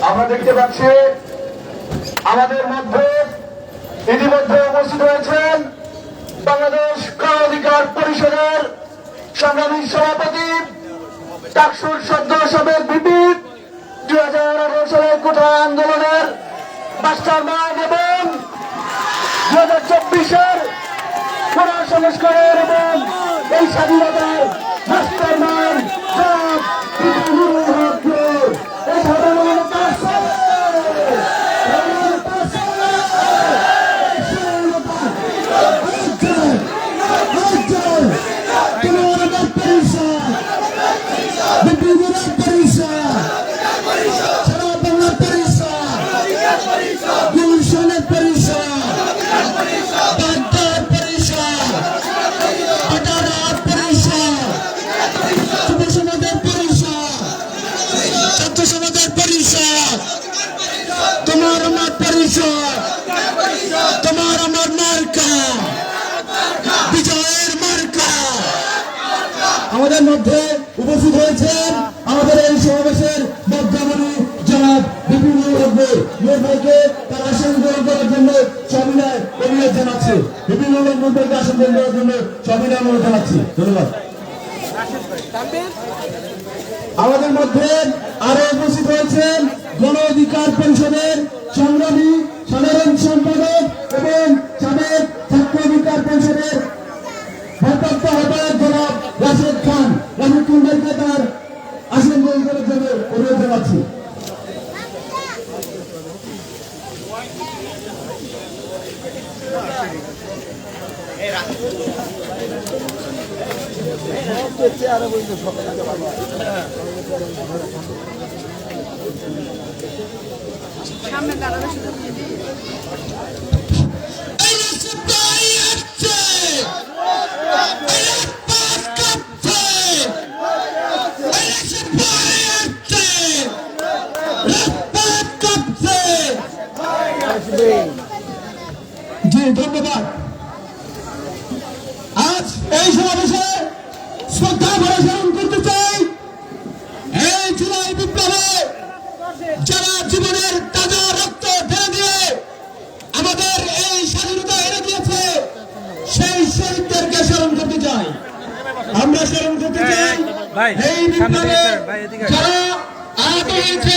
আমরা দেখতে পাচ্ছি আমাদের মধ্যে ইতিমধ্যে উপস্থিত হয়েছেন বাংলাদেশ গণ অধিকার পরিষদের সংগ্রামী সভাপতি ডাকসুর সদ্য সাবেক ভিপি 2018 সালের কোটা আন্দোলনের মাস্টার মাইন্ড এবং 2024-এর কোটা সংস্কারের এবং এই স্বাধীনতার মাস্টার মাইন্ড তোমার আমার পরিষদ, তোমার আমার মার্কা, বিজয়ের মার্কা। আমাদের মধ্যে উপস্থিত হয়েছেন আমাদের এই সমাবেশের বক্তামণি জনাব বিপিন ভাইকে তার আসন গ্রহণ করার জন্য সবিনয় অনুরোধ জানাচ্ছি। বিপিন ভাইকে আসন গ্রহণ করার জন্য সবিনয় অনুরোধ জানাচ্ছি। ধন্যবাদ। আমাদের মধ্যে আরো উপস্থিত হয়েছেন গণ অধিকার পরিষদের সংগ্রামী সাধারণ সম্পাদক এবং সাবেক ছাত্র অধিকার পরিষদের ভারপ্রাপ্ত আহ্বায়ক জনাব রাশেদ খান। রাশেদ খান ভাইকে তার আসন গ্রহণ করার জন্য অনুরোধ জানাচ্ছি। সামনে দাঁড়াবে শুধু জি ধন্যবাদ। আজ এই সমাবেশে শ্রদ্ধা ভরে স্মরণ করতে চাই এই জুলাই বিপ্লবে যারা জীবনের তাজা রক্ত ঢেলে দিয়ে আমাদের এই স্বাধীনতা এনে দিয়েছে সেই শহীদদেরকে স্মরণ করতে চাই। আমরা স্মরণ করতে চাই এই বিপ্লবে যারা আহত হয়েছে,